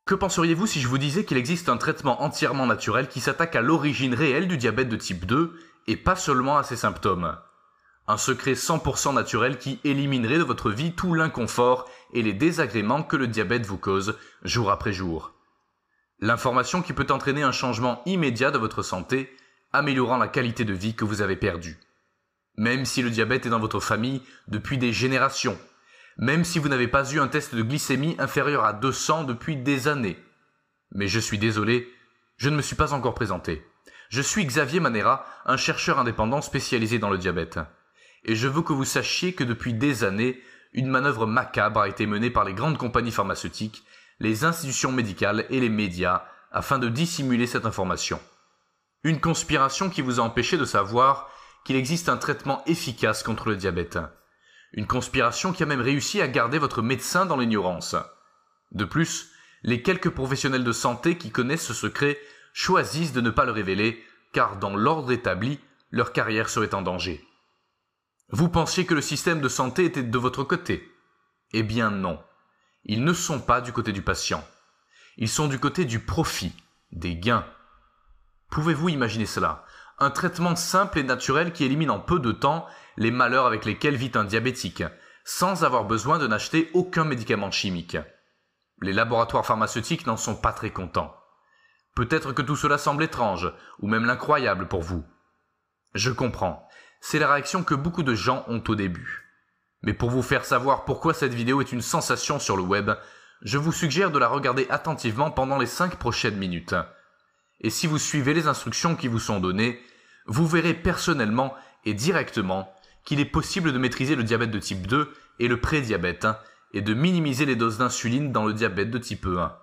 Que penseriez-vous si je vous disais qu'il existe un traitement entièrement naturel qui s'attaque à l'origine réelle du diabète de type 2 et pas seulement à ses symptômes? Un secret 100% naturel qui éliminerait de votre vie tout l'inconfort et les désagréments que le diabète vous cause jour après jour. L'information qui peut entraîner un changement immédiat de votre santé, améliorant la qualité de vie que vous avez perdue. Même si le diabète est dans votre famille depuis des générations, même si vous n'avez pas eu un test de glycémie inférieur à 200 depuis des années. Mais je suis désolé, je ne me suis pas encore présenté. Je suis Xavier Manera, un chercheur indépendant spécialisé dans le diabète. Et je veux que vous sachiez que depuis des années, une manœuvre macabre a été menée par les grandes compagnies pharmaceutiques, les institutions médicales et les médias afin de dissimuler cette information. Une conspiration qui vous a empêché de savoir qu'il existe un traitement efficace contre le diabète. Une conspiration qui a même réussi à garder votre médecin dans l'ignorance. De plus, les quelques professionnels de santé qui connaissent ce secret choisissent de ne pas le révéler, car dans l'ordre établi, leur carrière serait en danger. Vous pensiez que le système de santé était de votre côté? Eh bien non. Ils ne sont pas du côté du patient. Ils sont du côté du profit, des gains. Pouvez-vous imaginer cela? Un traitement simple et naturel qui élimine en peu de temps les malheurs avec lesquels vit un diabétique, sans avoir besoin de n'acheter aucun médicament chimique. Les laboratoires pharmaceutiques n'en sont pas très contents. Peut-être que tout cela semble étrange, ou même l'incroyable pour vous. Je comprends, c'est la réaction que beaucoup de gens ont au début. Mais pour vous faire savoir pourquoi cette vidéo est une sensation sur le web, je vous suggère de la regarder attentivement pendant les 5 prochaines minutes. Et si vous suivez les instructions qui vous sont données, vous verrez personnellement et directement qu'il est possible de maîtriser le diabète de type 2 et le prédiabète, et de minimiser les doses d'insuline dans le diabète de type 1.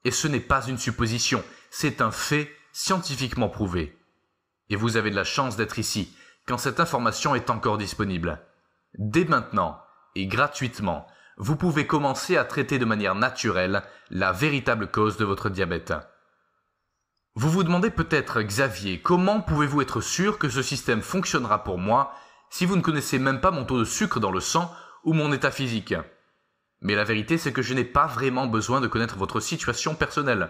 Et ce n'est pas une supposition, c'est un fait scientifiquement prouvé. Et vous avez de la chance d'être ici, quand cette information est encore disponible. Dès maintenant, et gratuitement, vous pouvez commencer à traiter de manière naturelle la véritable cause de votre diabète. Vous vous demandez peut-être, Xavier, comment pouvez-vous être sûr que ce système fonctionnera pour moi si vous ne connaissez même pas mon taux de sucre dans le sang ou mon état physique? Mais la vérité, c'est que je n'ai pas vraiment besoin de connaître votre situation personnelle.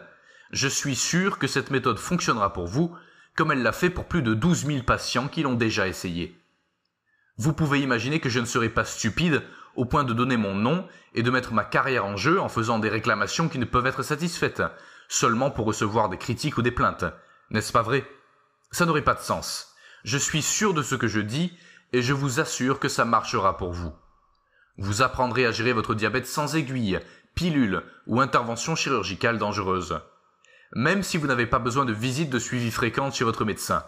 Je suis sûr que cette méthode fonctionnera pour vous, comme elle l'a fait pour plus de 12 000 patients qui l'ont déjà essayé. Vous pouvez imaginer que je ne serai pas stupide au point de donner mon nom et de mettre ma carrière en jeu en faisant des réclamations qui ne peuvent être satisfaites, seulement pour recevoir des critiques ou des plaintes. N'est-ce pas vrai? Ça n'aurait pas de sens. Je suis sûr de ce que je dis et je vous assure que ça marchera pour vous. Vous apprendrez à gérer votre diabète sans aiguille, pilule ou intervention chirurgicale dangereuse. Même si vous n'avez pas besoin de visites de suivi fréquentes chez votre médecin.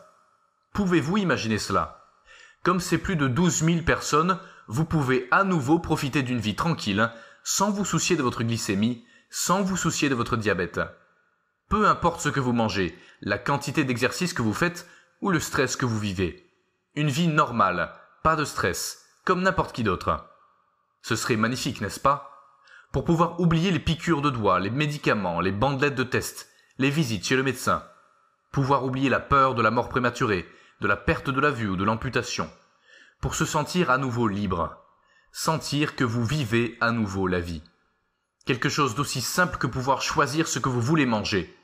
Pouvez-vous imaginer cela? Comme c'est plus de 12 000 personnes, vous pouvez à nouveau profiter d'une vie tranquille, sans vous soucier de votre glycémie, sans vous soucier de votre diabète. Peu importe ce que vous mangez, la quantité d'exercice que vous faites ou le stress que vous vivez. Une vie normale, pas de stress, comme n'importe qui d'autre. Ce serait magnifique, n'est-ce pas? Pour pouvoir oublier les piqûres de doigts, les médicaments, les bandelettes de test, les visites chez le médecin. Pouvoir oublier la peur de la mort prématurée, de la perte de la vue ou de l'amputation. Pour se sentir à nouveau libre. Sentir que vous vivez à nouveau la vie. Quelque chose d'aussi simple que pouvoir choisir ce que vous voulez manger.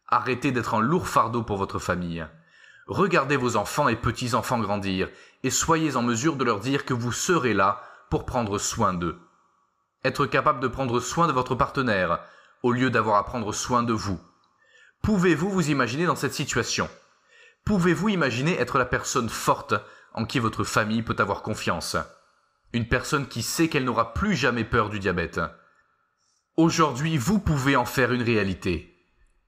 Arrêtez d'être un lourd fardeau pour votre famille. Regardez vos enfants et petits-enfants grandir et soyez en mesure de leur dire que vous serez là pour prendre soin d'eux. Être capable de prendre soin de votre partenaire au lieu d'avoir à prendre soin de vous. Pouvez-vous vous imaginer dans cette situation? Pouvez-vous imaginer être la personne forte en qui votre famille peut avoir confiance? Une personne qui sait qu'elle n'aura plus jamais peur du diabète. Aujourd'hui, vous pouvez en faire une réalité.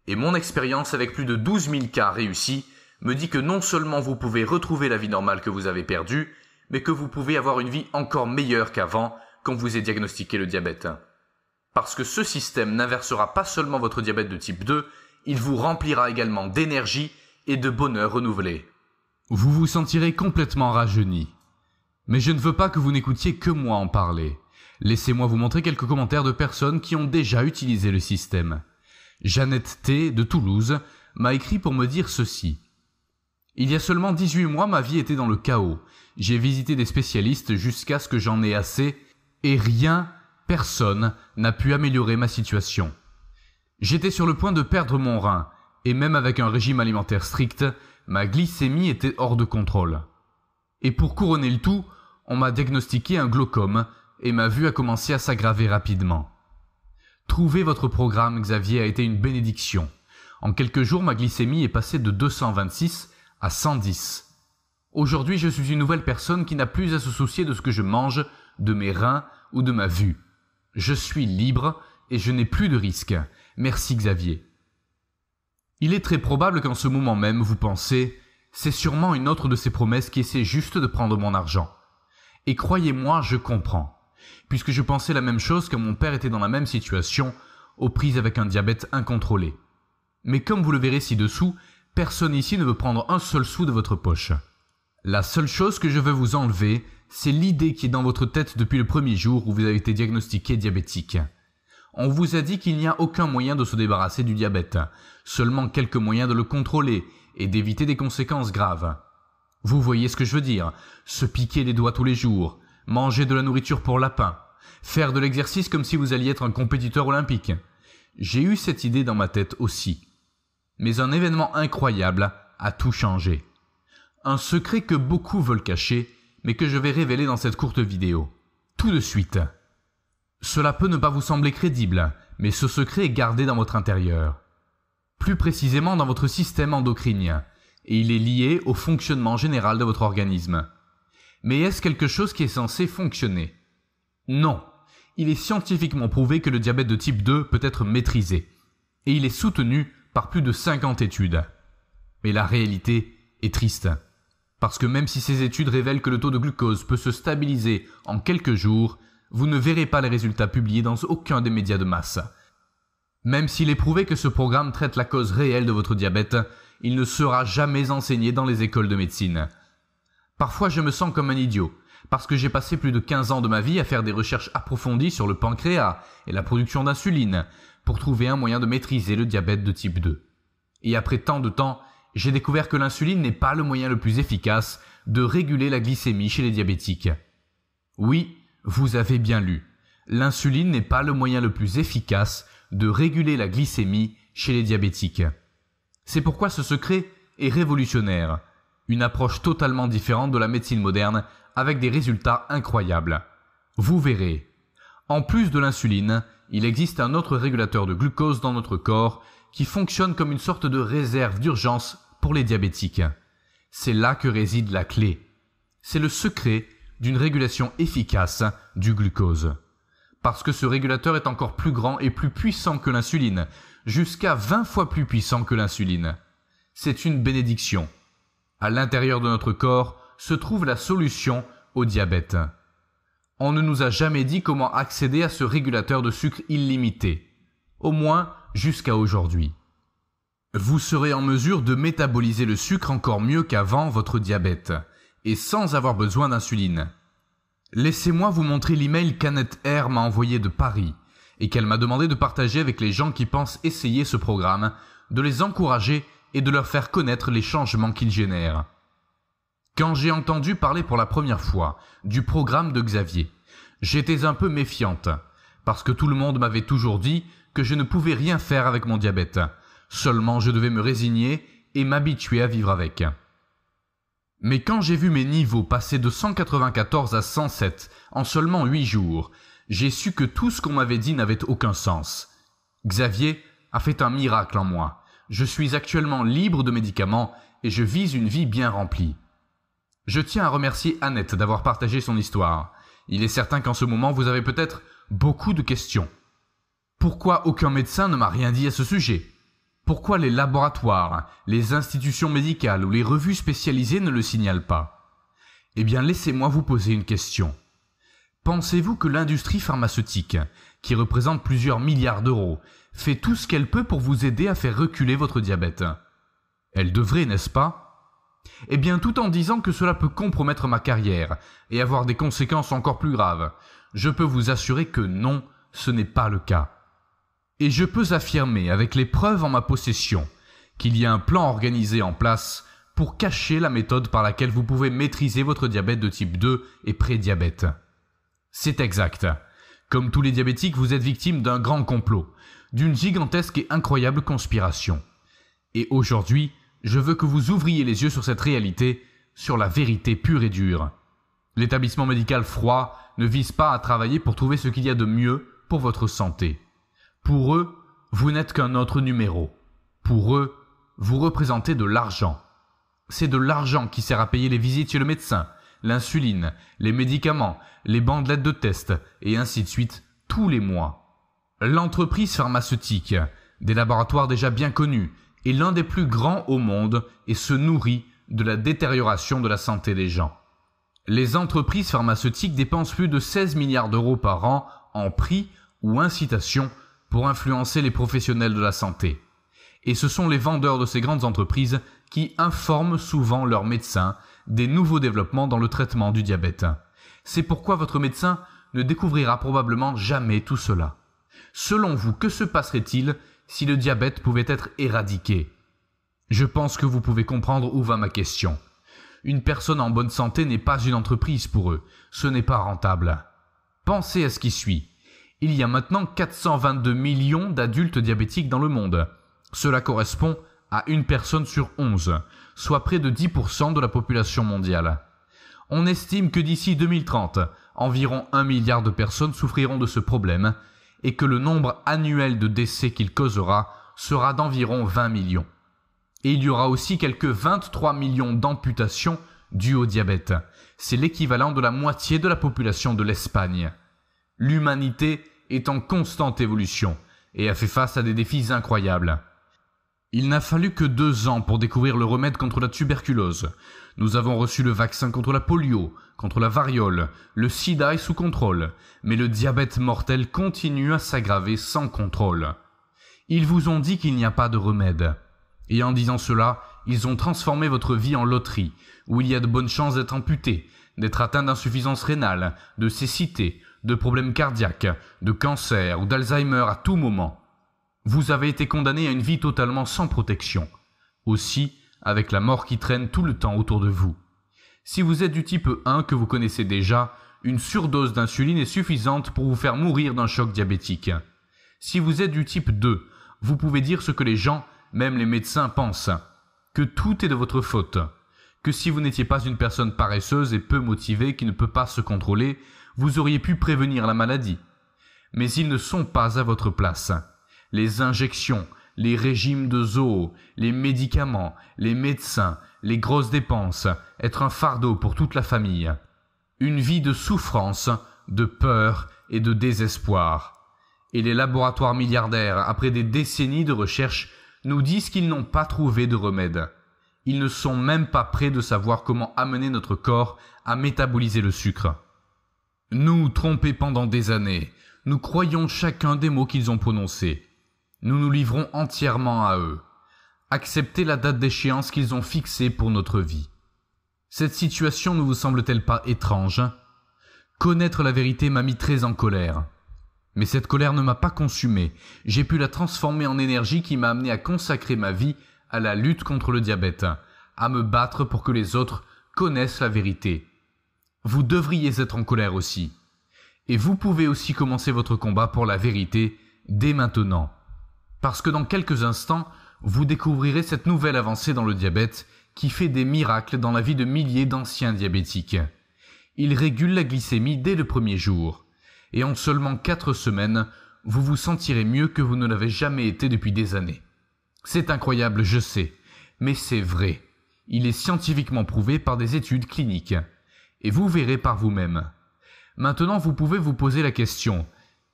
Et mon expérience avec plus de 12 000 cas réussis me dit que non seulement vous pouvez retrouver la vie normale que vous avez perdue, mais que vous pouvez avoir une vie encore meilleure qu'avant quand vous est diagnostiqué le diabète. Parce que ce système n'inversera pas seulement votre diabète de type 2, il vous remplira également d'énergie et de bonheur renouvelé. Vous vous sentirez complètement rajeuni. Mais je ne veux pas que vous n'écoutiez que moi en parler. Laissez-moi vous montrer quelques commentaires de personnes qui ont déjà utilisé le système. Jeannette T. de Toulouse m'a écrit pour me dire ceci. Il y a seulement 18 mois, ma vie était dans le chaos. J'ai visité des spécialistes jusqu'à ce que j'en ai assez et rien, personne n'a pu améliorer ma situation. J'étais sur le point de perdre mon rein, et même avec un régime alimentaire strict, ma glycémie était hors de contrôle. Et pour couronner le tout, on m'a diagnostiqué un glaucome, et ma vue a commencé à s'aggraver rapidement. Trouver votre programme, Xavier, a été une bénédiction. En quelques jours, ma glycémie est passée de 226 à 110. Aujourd'hui, je suis une nouvelle personne qui n'a plus à se soucier de ce que je mange, de mes reins ou de ma vue. Je suis libre et je n'ai plus de risque. Merci Xavier. Il est très probable qu'en ce moment même, vous pensez « c'est sûrement une autre de ces promesses qui essaie juste de prendre mon argent ». Et croyez-moi, je comprends. Puisque je pensais la même chose quand mon père était dans la même situation, aux prises avec un diabète incontrôlé. Mais comme vous le verrez ci-dessous, personne ici ne veut prendre un seul sou de votre poche. La seule chose que je veux vous enlever, c'est l'idée qui est dans votre tête depuis le premier jour où vous avez été diagnostiqué diabétique. On vous a dit qu'il n'y a aucun moyen de se débarrasser du diabète, seulement quelques moyens de le contrôler et d'éviter des conséquences graves. Vous voyez ce que je veux dire, se piquer les doigts tous les jours, manger de la nourriture pour lapin, faire de l'exercice comme si vous alliez être un compétiteur olympique. J'ai eu cette idée dans ma tête aussi. Mais un événement incroyable a tout changé. Un secret que beaucoup veulent cacher, mais que je vais révéler dans cette courte vidéo. Tout de suite. Cela peut ne pas vous sembler crédible, mais ce secret est gardé dans votre intérieur. Plus précisément dans votre système endocrinien, et il est lié au fonctionnement général de votre organisme. Mais est-ce quelque chose qui est censé fonctionner? Non. Il est scientifiquement prouvé que le diabète de type 2 peut être maîtrisé. Et il est soutenu par plus de 50 études. Mais la réalité est triste. Parce que même si ces études révèlent que le taux de glucose peut se stabiliser en quelques jours, vous ne verrez pas les résultats publiés dans aucun des médias de masse. Même s'il est prouvé que ce programme traite la cause réelle de votre diabète, il ne sera jamais enseigné dans les écoles de médecine. Parfois je me sens comme un idiot, parce que j'ai passé plus de 15 ans de ma vie à faire des recherches approfondies sur le pancréas et la production d'insuline, pour trouver un moyen de maîtriser le diabète de type 2. Et après tant de temps, j'ai découvert que l'insuline n'est pas le moyen le plus efficace de réguler la glycémie chez les diabétiques. Oui, vous avez bien lu. L'insuline n'est pas le moyen le plus efficace de réguler la glycémie chez les diabétiques. C'est pourquoi ce secret est révolutionnaire. Une approche totalement différente de la médecine moderne avec des résultats incroyables. Vous verrez. En plus de l'insuline, il existe un autre régulateur de glucose dans notre corps qui fonctionne comme une sorte de réserve d'urgence pour les diabétiques. C'est là que réside la clé. C'est le secret d'une régulation efficace du glucose. Parce que ce régulateur est encore plus grand et plus puissant que l'insuline, jusqu'à 20 fois plus puissant que l'insuline. C'est une bénédiction. À l'intérieur de notre corps se trouve la solution au diabète. On ne nous a jamais dit comment accéder à ce régulateur de sucre illimité. Au moins jusqu'à aujourd'hui. Vous serez en mesure de métaboliser le sucre encore mieux qu'avant votre diabète, et sans avoir besoin d'insuline. Laissez-moi vous montrer l'email qu'Annette R m'a envoyé de Paris, et qu'elle m'a demandé de partager avec les gens qui pensent essayer ce programme, de les encourager et de leur faire connaître les changements qu'il génère. Quand j'ai entendu parler pour la première fois du programme de Xavier, j'étais un peu méfiante, parce que tout le monde m'avait toujours dit que je ne pouvais rien faire avec mon diabète, seulement je devais me résigner et m'habituer à vivre avec. Mais quand j'ai vu mes niveaux passer de 194 à 107 en seulement 8 jours, j'ai su que tout ce qu'on m'avait dit n'avait aucun sens. Xavier a fait un miracle en moi. Je suis actuellement libre de médicaments et je vis une vie bien remplie. Je tiens à remercier Annette d'avoir partagé son histoire. Il est certain qu'en ce moment vous avez peut-être beaucoup de questions. Pourquoi aucun médecin ne m'a rien dit à ce sujet? Pourquoi les laboratoires, les institutions médicales ou les revues spécialisées ne le signalent pas? Eh bien, laissez-moi vous poser une question. Pensez-vous que l'industrie pharmaceutique, qui représente plusieurs milliards d'euros, fait tout ce qu'elle peut pour vous aider à faire reculer votre diabète? Elle devrait, n'est-ce pas? Eh bien, tout en disant que cela peut compromettre ma carrière et avoir des conséquences encore plus graves, je peux vous assurer que non, ce n'est pas le cas. Et je peux affirmer avec les preuves en ma possession qu'il y a un plan organisé en place pour cacher la méthode par laquelle vous pouvez maîtriser votre diabète de type 2 et prédiabète. C'est exact. Comme tous les diabétiques, vous êtes victime d'un grand complot, d'une gigantesque et incroyable conspiration. Et aujourd'hui, je veux que vous ouvriez les yeux sur cette réalité, sur la vérité pure et dure. L'établissement médical froid ne vise pas à travailler pour trouver ce qu'il y a de mieux pour votre santé. Pour eux, vous n'êtes qu'un autre numéro. Pour eux, vous représentez de l'argent. C'est de l'argent qui sert à payer les visites chez le médecin, l'insuline, les médicaments, les bandelettes de test, et ainsi de suite, tous les mois. L'entreprise pharmaceutique, des laboratoires déjà bien connus, est l'un des plus grands au monde et se nourrit de la détérioration de la santé des gens. Les entreprises pharmaceutiques dépensent plus de 16 milliards d'euros par an en prix ou incitations pour influencer les professionnels de la santé. Et ce sont les vendeurs de ces grandes entreprises qui informent souvent leurs médecins des nouveaux développements dans le traitement du diabète. C'est pourquoi votre médecin ne découvrira probablement jamais tout cela. Selon vous, que se passerait-il si le diabète pouvait être éradiqué? Je pense que vous pouvez comprendre où va ma question. Une personne en bonne santé n'est pas une entreprise pour eux, ce n'est pas rentable. Pensez à ce qui suit. Il y a maintenant 422 millions d'adultes diabétiques dans le monde. Cela correspond à une personne sur 11, soit près de 10% de la population mondiale. On estime que d'ici 2030, environ 1 milliard de personnes souffriront de ce problème et que le nombre annuel de décès qu'il causera sera d'environ 20 millions. Et il y aura aussi quelques 23 millions d'amputations dues au diabète. C'est l'équivalent de la moitié de la population de l'Espagne. L'humanité est en constante évolution et a fait face à des défis incroyables. Il n'a fallu que 2 ans pour découvrir le remède contre la tuberculose. Nous avons reçu le vaccin contre la polio, contre la variole, le sida est sous contrôle, mais le diabète mortel continue à s'aggraver sans contrôle. Ils vous ont dit qu'il n'y a pas de remède. Et en disant cela, ils ont transformé votre vie en loterie, où il y a de bonnes chances d'être amputé, d'être atteint d'insuffisance rénale, de cécité, de problèmes cardiaques, de cancer ou d'Alzheimer à tout moment. Vous avez été condamné à une vie totalement sans protection. Aussi, avec la mort qui traîne tout le temps autour de vous. Si vous êtes du type 1 que vous connaissez déjà, une surdose d'insuline est suffisante pour vous faire mourir d'un choc diabétique. Si vous êtes du type 2, vous pouvez dire ce que les gens, même les médecins, pensent, que tout est de votre faute, que si vous n'étiez pas une personne paresseuse et peu motivée qui ne peut pas se contrôler, vous auriez pu prévenir la maladie. Mais ils ne sont pas à votre place. Les injections, les régimes de zoo, les médicaments, les médecins, les grosses dépenses, être un fardeau pour toute la famille. Une vie de souffrance, de peur et de désespoir. Et les laboratoires milliardaires, après des décennies de recherche, nous disent qu'ils n'ont pas trouvé de remède. Ils ne sont même pas prêts de savoir comment amener notre corps à métaboliser le sucre. Nous, trompés pendant des années, nous croyons chacun des mots qu'ils ont prononcés. Nous nous livrons entièrement à eux. Acceptez la date d'échéance qu'ils ont fixée pour notre vie. Cette situation ne vous semble-t-elle pas étrange? Connaître la vérité m'a mis très en colère. Mais cette colère ne m'a pas consumé. J'ai pu la transformer en énergie qui m'a amené à consacrer ma vie à la lutte contre le diabète, à me battre pour que les autres connaissent la vérité. Vous devriez être en colère aussi. Et vous pouvez aussi commencer votre combat pour la vérité dès maintenant. Parce que dans quelques instants, vous découvrirez cette nouvelle avancée dans le diabète qui fait des miracles dans la vie de milliers d'anciens diabétiques. Il régule la glycémie dès le premier jour. Et en seulement 4 semaines, vous vous sentirez mieux que vous ne l'avez jamais été depuis des années. C'est incroyable, je sais, mais c'est vrai. Il est scientifiquement prouvé par des études cliniques. Et vous verrez par vous-même. Maintenant, vous pouvez vous poser la question.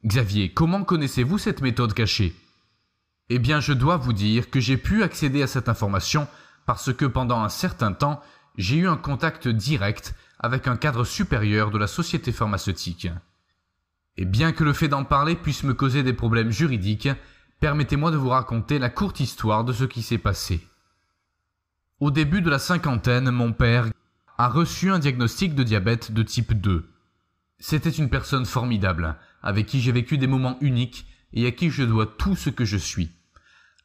Xavier, comment connaissez-vous cette méthode cachée? Eh bien, je dois vous dire que j'ai pu accéder à cette information parce que pendant un certain temps, j'ai eu un contact direct avec un cadre supérieur de la société pharmaceutique. Et bien que le fait d'en parler puisse me causer des problèmes juridiques, permettez-moi de vous raconter la courte histoire de ce qui s'est passé. Au début de la cinquantaine, mon père a reçu un diagnostic de diabète de type 2. C'était une personne formidable, avec qui j'ai vécu des moments uniques et à qui je dois tout ce que je suis.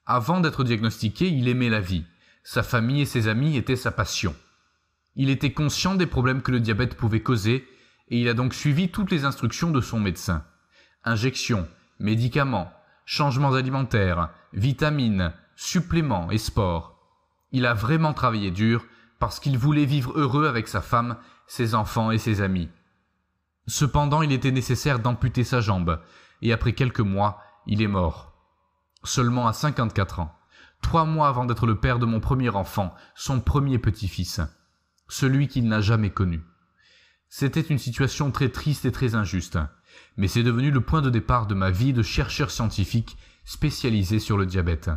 Avant d'être diagnostiqué, il aimait la vie. Sa famille et ses amis étaient sa passion. Il était conscient des problèmes que le diabète pouvait causer et il a donc suivi toutes les instructions de son médecin. Injections, médicaments, changements alimentaires, vitamines, suppléments et sport. Il a vraiment travaillé dur parce qu'il voulait vivre heureux avec sa femme, ses enfants et ses amis. Cependant, il était nécessaire d'amputer sa jambe, et après quelques mois, il est mort. Seulement à 54 ans, 3 mois avant d'être le père de mon premier enfant, son premier petit-fils, celui qu'il n'a jamais connu. C'était une situation très triste et très injuste, mais c'est devenu le point de départ de ma vie de chercheur scientifique spécialisé sur le diabète.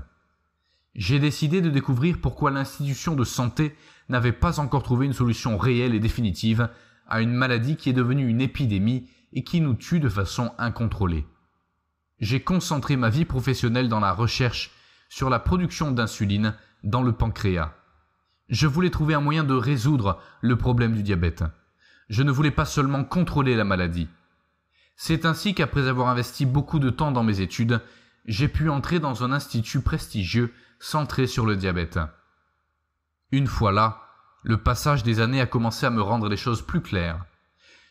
J'ai décidé de découvrir pourquoi l'institution de santé n'avait pas encore trouvé une solution réelle et définitive à une maladie qui est devenue une épidémie et qui nous tue de façon incontrôlée. J'ai concentré ma vie professionnelle dans la recherche sur la production d'insuline dans le pancréas. Je voulais trouver un moyen de résoudre le problème du diabète. Je ne voulais pas seulement contrôler la maladie. C'est ainsi qu'après avoir investi beaucoup de temps dans mes études, j'ai pu entrer dans un institut prestigieux centré sur le diabète. Une fois là, le passage des années a commencé à me rendre les choses plus claires.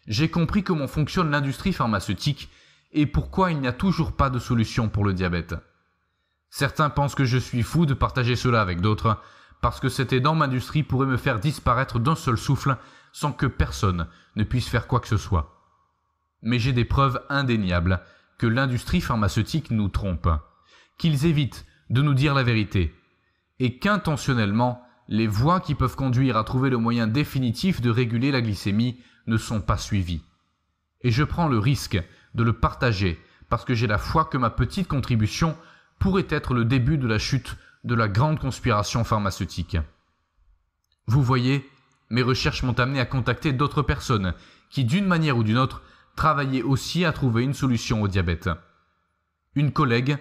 J'ai compris comment fonctionne l'industrie pharmaceutique et pourquoi il n'y a toujours pas de solution pour le diabète. Certains pensent que je suis fou de partager cela avec d'autres, parce que cette énorme industrie pourrait me faire disparaître d'un seul souffle sans que personne ne puisse faire quoi que ce soit. Mais j'ai des preuves indéniables que l'industrie pharmaceutique nous trompe, qu'ils évitent de nous dire la vérité, et qu'intentionnellement, les voies qui peuvent conduire à trouver le moyen définitif de réguler la glycémie ne sont pas suivies. Et je prends le risque de le partager parce que j'ai la foi que ma petite contribution pourrait être le début de la chute de la grande conspiration pharmaceutique. Vous voyez, mes recherches m'ont amené à contacter d'autres personnes qui, d'une manière ou d'une autre, travaillaient aussi à trouver une solution au diabète. Une collègue,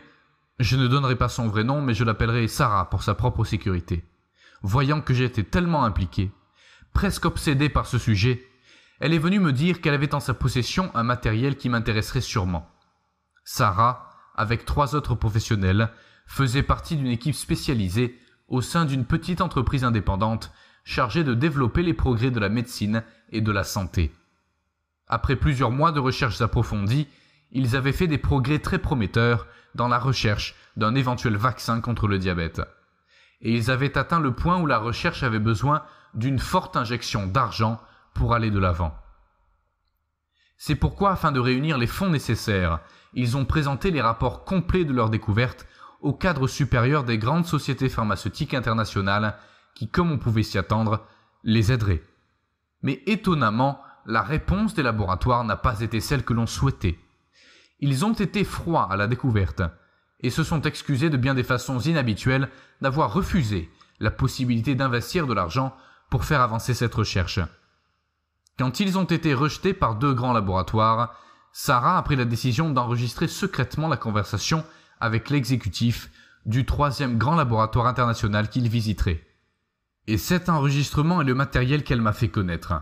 je ne donnerai pas son vrai nom, mais je l'appellerai Sarah pour sa propre sécurité. Voyant que j'étais tellement impliqué, presque obsédé par ce sujet, elle est venue me dire qu'elle avait en sa possession un matériel qui m'intéresserait sûrement. Sarah, avec 3 autres professionnels, faisait partie d'une équipe spécialisée au sein d'une petite entreprise indépendante chargée de développer les progrès de la médecine et de la santé. Après plusieurs mois de recherches approfondies, ils avaient fait des progrès très prometteurs dans la recherche d'un éventuel vaccin contre le diabète. Et ils avaient atteint le point où la recherche avait besoin d'une forte injection d'argent pour aller de l'avant. C'est pourquoi, afin de réunir les fonds nécessaires, ils ont présenté les rapports complets de leur découverte au cadre supérieur des grandes sociétés pharmaceutiques internationales qui, comme on pouvait s'y attendre, les aideraient. Mais étonnamment, la réponse des laboratoires n'a pas été celle que l'on souhaitait. Ils ont été froids à la découverte et se sont excusés de bien des façons inhabituelles d'avoir refusé la possibilité d'investir de l'argent pour faire avancer cette recherche. Quand ils ont été rejetés par 2 grands laboratoires, Sarah a pris la décision d'enregistrer secrètement la conversation avec l'exécutif du 3e grand laboratoire international qu'il visiterait. Et cet enregistrement est le matériel qu'elle m'a fait connaître.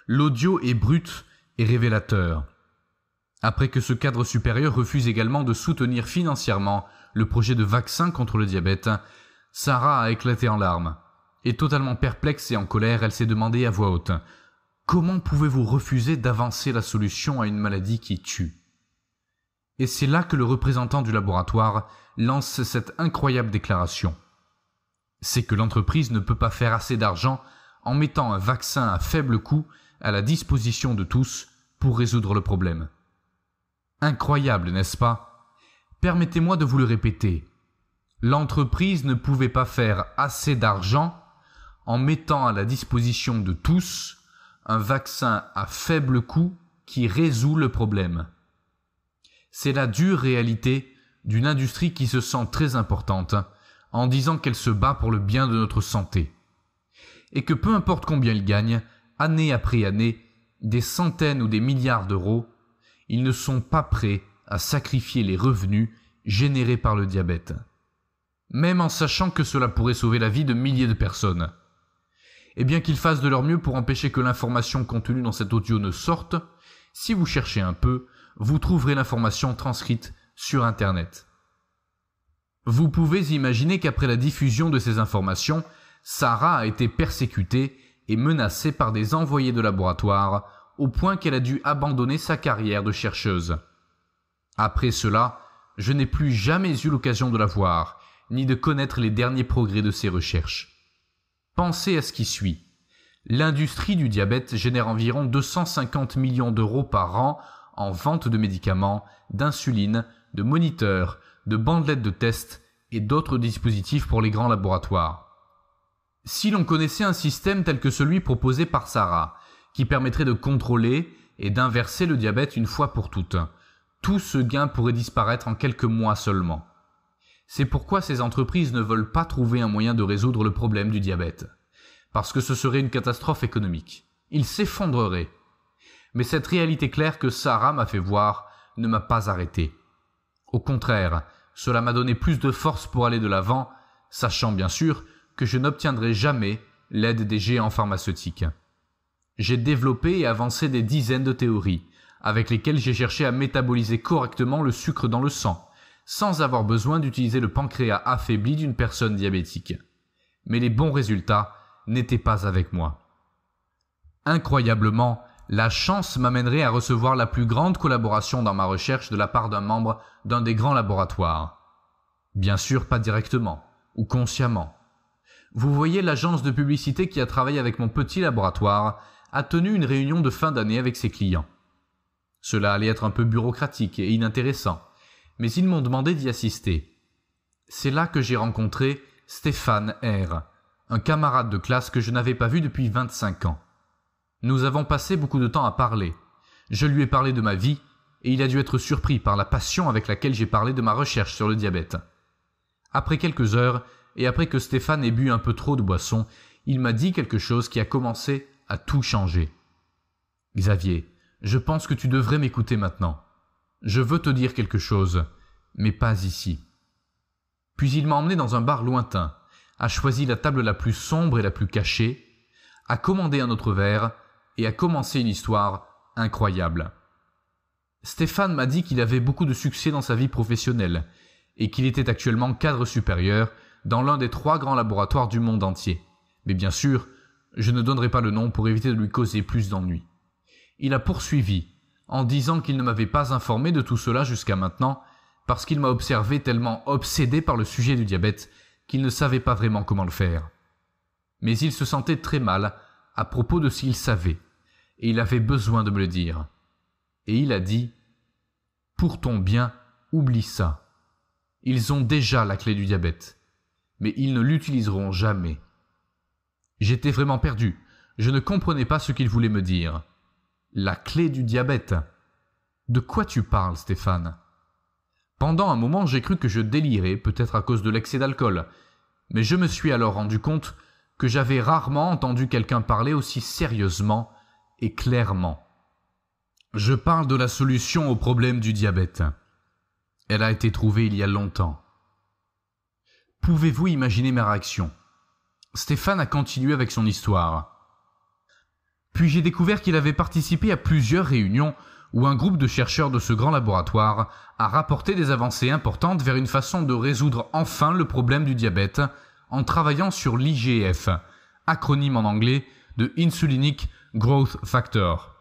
L'audio est brut et révélateur. Après que ce cadre supérieur refuse également de soutenir financièrement le projet de vaccin contre le diabète, Sarah a éclaté en larmes. Et totalement perplexe et en colère, elle s'est demandé à voix haute « Comment pouvez-vous refuser d'avancer la solution à une maladie qui tue ?» Et c'est là que le représentant du laboratoire lance cette incroyable déclaration. C'est que l'entreprise ne peut pas faire assez d'argent en mettant un vaccin à faible coût à la disposition de tous pour résoudre le problème. Incroyable, n'est-ce pas? Permettez-moi de vous le répéter. L'entreprise ne pouvait pas faire assez d'argent en mettant à la disposition de tous un vaccin à faible coût qui résout le problème. C'est la dure réalité d'une industrie qui se sent très importante en disant qu'elle se bat pour le bien de notre santé. Et que peu importe combien ils gagnent, année après année, des centaines ou des milliards d'euros, ils ne sont pas prêts à sacrifier les revenus générés par le diabète. Même en sachant que cela pourrait sauver la vie de milliers de personnes. Et bien qu'ils fassent de leur mieux pour empêcher que l'information contenue dans cet audio ne sorte, si vous cherchez un peu, vous trouverez l'information transcrite sur Internet. Vous pouvez imaginer qu'après la diffusion de ces informations, Sarah a été persécutée et menacée par des envoyés de laboratoire au point qu'elle a dû abandonner sa carrière de chercheuse. Après cela, je n'ai plus jamais eu l'occasion de la voir, ni de connaître les derniers progrès de ses recherches. Pensez à ce qui suit. L'industrie du diabète génère environ 250 millions d'euros par an en vente de médicaments, d'insuline, de moniteurs, de bandelettes de tests et d'autres dispositifs pour les grands laboratoires. Si l'on connaissait un système tel que celui proposé par Sarah, qui permettrait de contrôler et d'inverser le diabète une fois pour toutes, tout ce gain pourrait disparaître en quelques mois seulement. C'est pourquoi ces entreprises ne veulent pas trouver un moyen de résoudre le problème du diabète. Parce que ce serait une catastrophe économique. Ils s'effondreraient. Mais cette réalité claire que Sarah m'a fait voir ne m'a pas arrêté. Au contraire, cela m'a donné plus de force pour aller de l'avant, sachant bien sûr que je n'obtiendrai jamais l'aide des géants pharmaceutiques. J'ai développé et avancé des dizaines de théories, avec lesquelles j'ai cherché à métaboliser correctement le sucre dans le sang, sans avoir besoin d'utiliser le pancréas affaibli d'une personne diabétique. Mais les bons résultats n'étaient pas avec moi. Incroyablement, la chance m'amènerait à recevoir la plus grande collaboration dans ma recherche de la part d'un membre d'un des grands laboratoires. Bien sûr, pas directement, ou consciemment. Vous voyez, l'agence de publicité qui a travaillé avec mon petit laboratoire a tenu une réunion de fin d'année avec ses clients. Cela allait être un peu bureaucratique et inintéressant, mais ils m'ont demandé d'y assister. C'est là que j'ai rencontré Stéphane R., un camarade de classe que je n'avais pas vu depuis 25 ans. Nous avons passé beaucoup de temps à parler. Je lui ai parlé de ma vie, et il a dû être surpris par la passion avec laquelle j'ai parlé de ma recherche sur le diabète. Après quelques heures, et après que Stéphane ait bu un peu trop de boisson, il m'a dit quelque chose qui a commencé à tout changer. « Xavier, je pense que tu devrais m'écouter maintenant. Je veux te dire quelque chose, mais pas ici. » Puis il m'a emmené dans un bar lointain, a choisi la table la plus sombre et la plus cachée, a commandé un autre verre et a commencé une histoire incroyable. Stéphane m'a dit qu'il avait beaucoup de succès dans sa vie professionnelle et qu'il était actuellement cadre supérieur dans l'un des 3 grands laboratoires du monde entier. Mais bien sûr, je ne donnerai pas le nom pour éviter de lui causer plus d'ennuis. Il a poursuivi en disant qu'il ne m'avait pas informé de tout cela jusqu'à maintenant parce qu'il m'a observé tellement obsédé par le sujet du diabète qu'il ne savait pas vraiment comment le faire. Mais il se sentait très mal à propos de ce qu'il savait, et il avait besoin de me le dire. Et il a dit « Pour ton bien, oublie ça. Ils ont déjà la clé du diabète, mais ils ne l'utiliseront jamais. » J'étais vraiment perdu, je ne comprenais pas ce qu'il voulait me dire. La clé du diabète. De quoi tu parles, Stéphane ? Pendant un moment, j'ai cru que je délirais, peut-être à cause de l'excès d'alcool, mais je me suis alors rendu compte que j'avais rarement entendu quelqu'un parler aussi sérieusement et clairement. Je parle de la solution au problème du diabète. Elle a été trouvée il y a longtemps. Pouvez-vous imaginer ma réaction ? Stéphane a continué avec son histoire. Puis j'ai découvert qu'il avait participé à plusieurs réunions où un groupe de chercheurs de ce grand laboratoire a rapporté des avancées importantes vers une façon de résoudre enfin le problème du diabète en travaillant sur l'IGF, acronyme en anglais de Insulinic Growth Factor.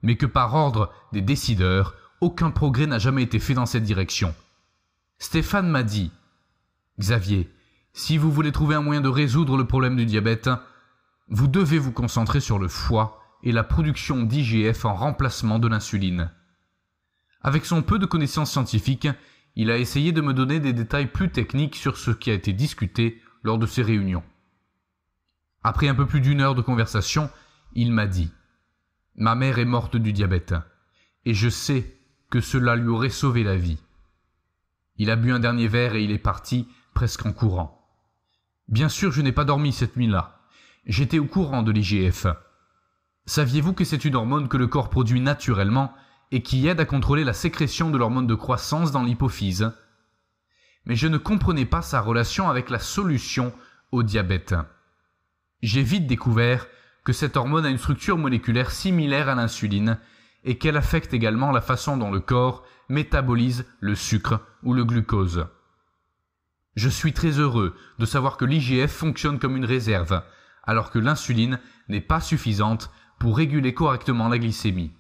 Mais que par ordre des décideurs, aucun progrès n'a jamais été fait dans cette direction. Stéphane m'a dit « Xavier, si vous voulez trouver un moyen de résoudre le problème du diabète, vous devez vous concentrer sur le foie et la production d'IGF en remplacement de l'insuline. » Avec son peu de connaissances scientifiques, il a essayé de me donner des détails plus techniques sur ce qui a été discuté lors de ces réunions. Après un peu plus d'1 heure de conversation, il m'a dit « Ma mère est morte du diabète, et je sais que cela lui aurait sauvé la vie. » Il a bu un dernier verre et il est parti, presque en courant. Bien sûr, je n'ai pas dormi cette nuit-là. J'étais au courant de l'IGF. Saviez-vous que c'est une hormone que le corps produit naturellement et qui aide à contrôler la sécrétion de l'hormone de croissance dans l'hypophyse ? Mais je ne comprenais pas sa relation avec la solution au diabète. J'ai vite découvert que cette hormone a une structure moléculaire similaire à l'insuline et qu'elle affecte également la façon dont le corps métabolise le sucre ou le glucose. Je suis très heureux de savoir que l'IGF fonctionne comme une réserve, alors que l'insuline n'est pas suffisante pour réguler correctement la glycémie.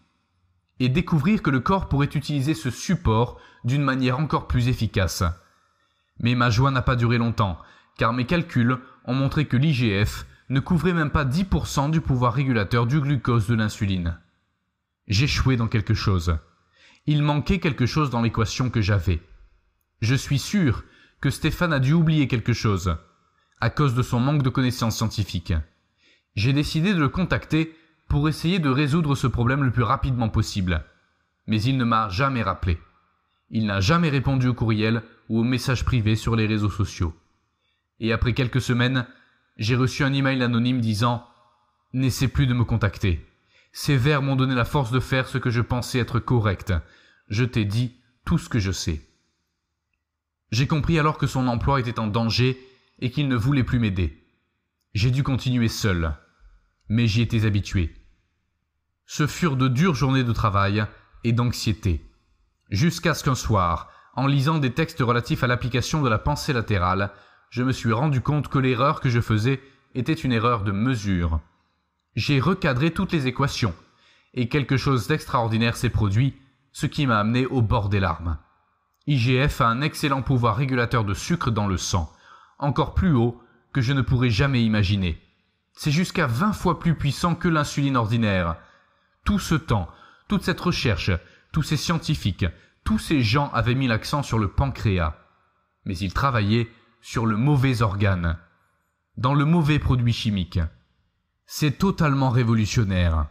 et découvrir que le corps pourrait utiliser ce support d'une manière encore plus efficace. Mais ma joie n'a pas duré longtemps, car mes calculs ont montré que l'IGF ne couvrait même pas 10% du pouvoir régulateur du glucose de l'insuline. J'échouais dans quelque chose. Il manquait quelque chose dans l'équation que j'avais. Je suis sûr que Stéphane a dû oublier quelque chose, à cause de son manque de connaissances scientifiques. J'ai décidé de le contacter pour essayer de résoudre ce problème le plus rapidement possible. Mais il ne m'a jamais rappelé. Il n'a jamais répondu au courriel ou aux messages privés sur les réseaux sociaux. Et après quelques semaines, j'ai reçu un email anonyme disant « N'essaie plus de me contacter. Ces vers m'ont donné la force de faire ce que je pensais être correct. Je t'ai dit tout ce que je sais. » J'ai compris alors que son emploi était en danger et qu'il ne voulait plus m'aider. J'ai dû continuer seul. Mais j'y étais habitué. Ce furent de dures journées de travail et d'anxiété. Jusqu'à ce qu'un soir, en lisant des textes relatifs à l'application de la pensée latérale, je me suis rendu compte que l'erreur que je faisais était une erreur de mesure. J'ai recadré toutes les équations, et quelque chose d'extraordinaire s'est produit, ce qui m'a amené au bord des larmes. IGF a un excellent pouvoir régulateur de sucre dans le sang, encore plus haut que je ne pourrais jamais imaginer. C'est jusqu'à 20 fois plus puissant que l'insuline ordinaire. Tout ce temps, toute cette recherche, tous ces scientifiques, tous ces gens avaient mis l'accent sur le pancréas. Mais ils travaillaient sur le mauvais organe, dans le mauvais produit chimique. C'est totalement révolutionnaire.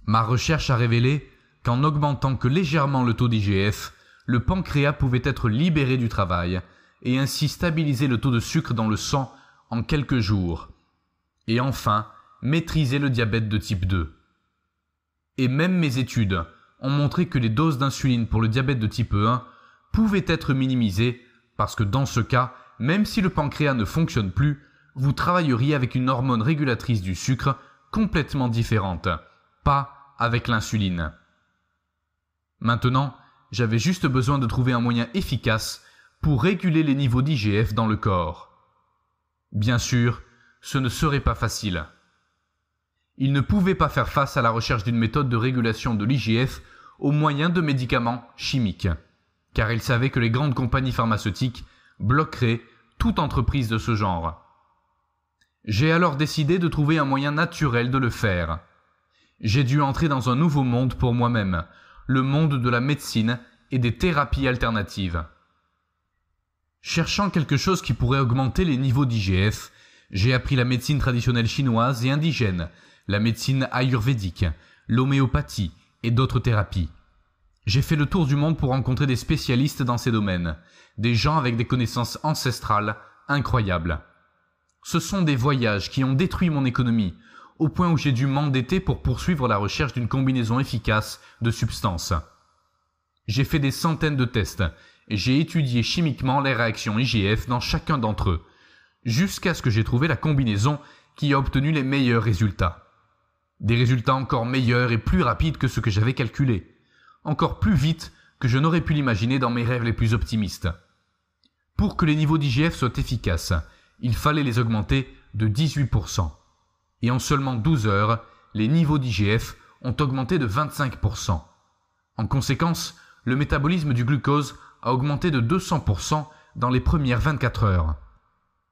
Ma recherche a révélé qu'en augmentant que légèrement le taux d'IGF, le pancréas pouvait être libéré du travail et ainsi stabiliser le taux de sucre dans le sang en quelques jours. Et enfin, maîtriser le diabète de type 2. Et même mes études ont montré que les doses d'insuline pour le diabète de type 1 pouvaient être minimisées parce que dans ce cas, même si le pancréas ne fonctionne plus, vous travailleriez avec une hormone régulatrice du sucre complètement différente, pas avec l'insuline. Maintenant, j'avais juste besoin de trouver un moyen efficace pour réguler les niveaux d'IGF dans le corps. Bien sûr, ce ne serait pas facile. Il ne pouvait pas faire face à la recherche d'une méthode de régulation de l'IGF au moyen de médicaments chimiques, car il savait que les grandes compagnies pharmaceutiques bloqueraient toute entreprise de ce genre. J'ai alors décidé de trouver un moyen naturel de le faire. J'ai dû entrer dans un nouveau monde pour moi-même, le monde de la médecine et des thérapies alternatives. Cherchant quelque chose qui pourrait augmenter les niveaux d'IGF, j'ai appris la médecine traditionnelle chinoise et indigène, la médecine ayurvédique, l'homéopathie et d'autres thérapies. J'ai fait le tour du monde pour rencontrer des spécialistes dans ces domaines, des gens avec des connaissances ancestrales incroyables. Ce sont des voyages qui ont détruit mon économie, au point où j'ai dû m'endetter pour poursuivre la recherche d'une combinaison efficace de substances. J'ai fait des centaines de tests et j'ai étudié chimiquement les réactions IGF dans chacun d'entre eux, jusqu'à ce que j'ai trouvé la combinaison qui a obtenu les meilleurs résultats. Des résultats encore meilleurs et plus rapides que ce que j'avais calculé, encore plus vite que je n'aurais pu l'imaginer dans mes rêves les plus optimistes. Pour que les niveaux d'IGF soient efficaces, il fallait les augmenter de 18%. Et en seulement 12 heures, les niveaux d'IGF ont augmenté de 25%. En conséquence, le métabolisme du glucose a augmenté de 200% dans les premières 24 heures.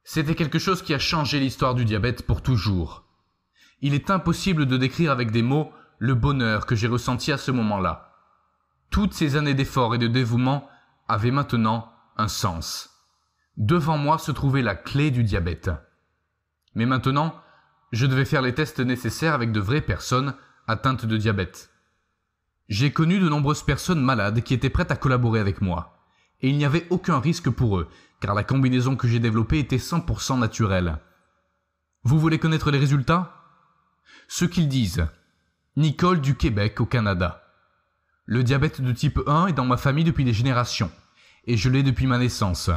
C'était quelque chose qui a changé l'histoire du diabète pour toujours. Il est impossible de décrire avec des mots le bonheur que j'ai ressenti à ce moment-là. Toutes ces années d'efforts et de dévouement avaient maintenant un sens. Devant moi se trouvait la clé du diabète. Mais maintenant, je devais faire les tests nécessaires avec de vraies personnes atteintes de diabète. J'ai connu de nombreuses personnes malades qui étaient prêtes à collaborer avec moi. Et il n'y avait aucun risque pour eux, car la combinaison que j'ai développée était 100% naturelle. Vous voulez connaître les résultats ? Ce qu'ils disent. Nicole du Québec au Canada. Le diabète de type 1 est dans ma famille depuis des générations, et je l'ai depuis ma naissance.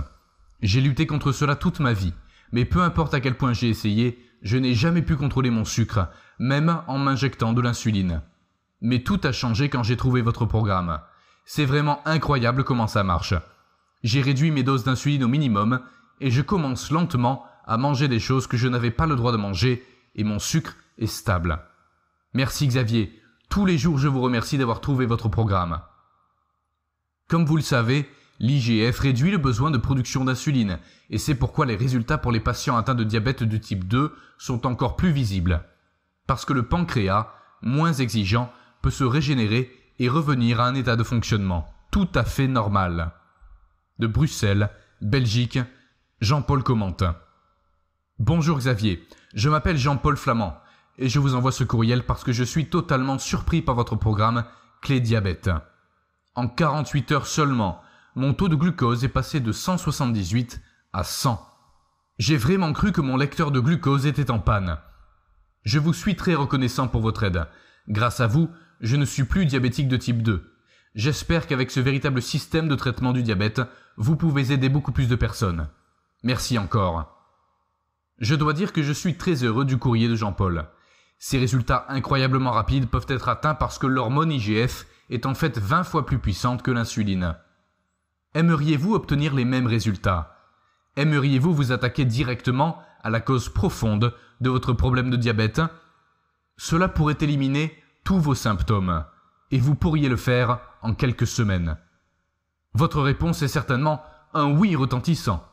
J'ai lutté contre cela toute ma vie, mais peu importe à quel point j'ai essayé, je n'ai jamais pu contrôler mon sucre, même en m'injectant de l'insuline. Mais tout a changé quand j'ai trouvé votre programme. C'est vraiment incroyable comment ça marche. J'ai réduit mes doses d'insuline au minimum, et je commence lentement à manger des choses que je n'avais pas le droit de manger, et mon sucre est stable. Merci Xavier, Tous les jours, je vous remercie d'avoir trouvé votre programme. Comme vous le savez, l'IGF réduit le besoin de production d'insuline et c'est pourquoi les résultats pour les patients atteints de diabète de type 2 sont encore plus visibles. Parce que le pancréas, moins exigeant, peut se régénérer et revenir à un état de fonctionnement tout à fait normal. De Bruxelles, Belgique, Jean-Paul commente. Bonjour Xavier, je m'appelle Jean-Paul Flamand et je vous envoie ce courriel parce que je suis totalement surpris par votre programme Clé Diabète. En 48 heures seulement, mon taux de glucose est passé de 178 à 100. J'ai vraiment cru que mon lecteur de glucose était en panne. Je vous suis très reconnaissant pour votre aide. Grâce à vous, je ne suis plus diabétique de type 2. J'espère qu'avec ce véritable système de traitement du diabète, vous pouvez aider beaucoup plus de personnes. Merci encore. Je dois dire que je suis très heureux du courrier de Jean-Paul. Ces résultats incroyablement rapides peuvent être atteints parce que l'hormone IGF est en fait 20 fois plus puissante que l'insuline. Aimeriez-vous obtenir les mêmes résultats? Aimeriez-vous vous attaquer directement à la cause profonde de votre problème de diabète? Cela pourrait éliminer tous vos symptômes, et vous pourriez le faire en quelques semaines. Votre réponse est certainement un oui retentissant.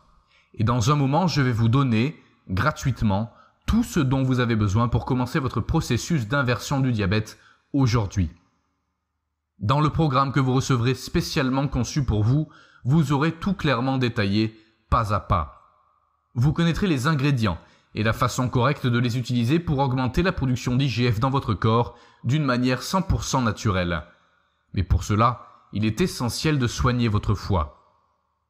Et dans un moment, je vais vous donner, gratuitement, tout ce dont vous avez besoin pour commencer votre processus d'inversion du diabète aujourd'hui. Dans le programme que vous recevrez spécialement conçu pour vous, vous aurez tout clairement détaillé, pas à pas. Vous connaîtrez les ingrédients et la façon correcte de les utiliser pour augmenter la production d'IGF dans votre corps d'une manière 100% naturelle. Mais pour cela, il est essentiel de soigner votre foie.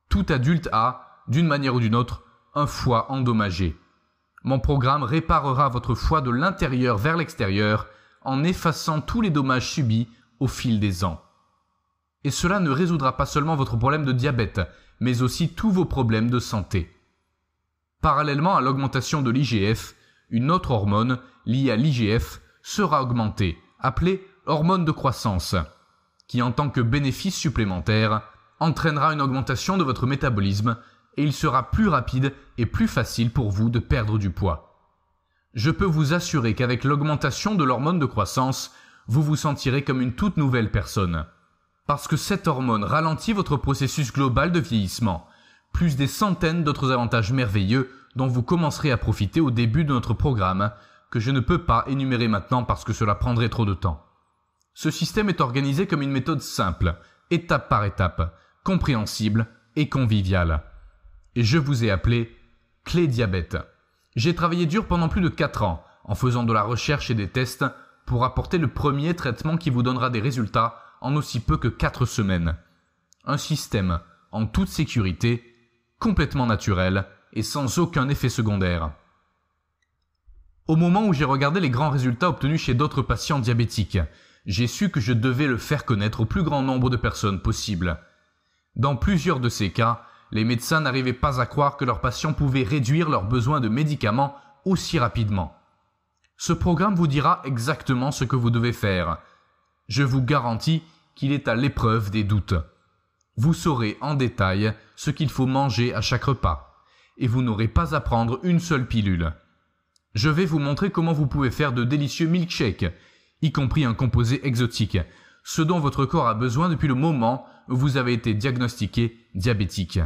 Tout adulte a, d'une manière ou d'une autre, un foie endommagé. Mon programme réparera votre foie de l'intérieur vers l'extérieur en effaçant tous les dommages subis au fil des ans. Et cela ne résoudra pas seulement votre problème de diabète, mais aussi tous vos problèmes de santé. Parallèlement à l'augmentation de l'IGF, une autre hormone liée à l'IGF sera augmentée, appelée hormone de croissance, qui en tant que bénéfice supplémentaire entraînera une augmentation de votre métabolisme et il sera plus rapide et plus facile pour vous de perdre du poids. Je peux vous assurer qu'avec l'augmentation de l'hormone de croissance, vous vous sentirez comme une toute nouvelle personne. Parce que cette hormone ralentit votre processus global de vieillissement, plus des centaines d'autres avantages merveilleux dont vous commencerez à profiter au début de notre programme, que je ne peux pas énumérer maintenant parce que cela prendrait trop de temps. Ce système est organisé comme une méthode simple, étape par étape, compréhensible et conviviale. Et je vous ai appelé Clé Diabète. J'ai travaillé dur pendant plus de 4 ans, en faisant de la recherche et des tests, pour apporter le premier traitement qui vous donnera des résultats en aussi peu que 4 semaines. Un système en toute sécurité, complètement naturel et sans aucun effet secondaire. Au moment où j'ai regardé les grands résultats obtenus chez d'autres patients diabétiques, j'ai su que je devais le faire connaître au plus grand nombre de personnes possible. Dans plusieurs de ces cas, les médecins n'arrivaient pas à croire que leurs patients pouvaient réduire leurs besoins de médicaments aussi rapidement. Ce programme vous dira exactement ce que vous devez faire. Je vous garantis qu'il est à l'épreuve des doutes. Vous saurez en détail ce qu'il faut manger à chaque repas, et vous n'aurez pas à prendre une seule pilule. Je vais vous montrer comment vous pouvez faire de délicieux milkshakes, y compris un composé exotique, ce dont votre corps a besoin depuis le moment où vous avez été diagnostiqué diabétique.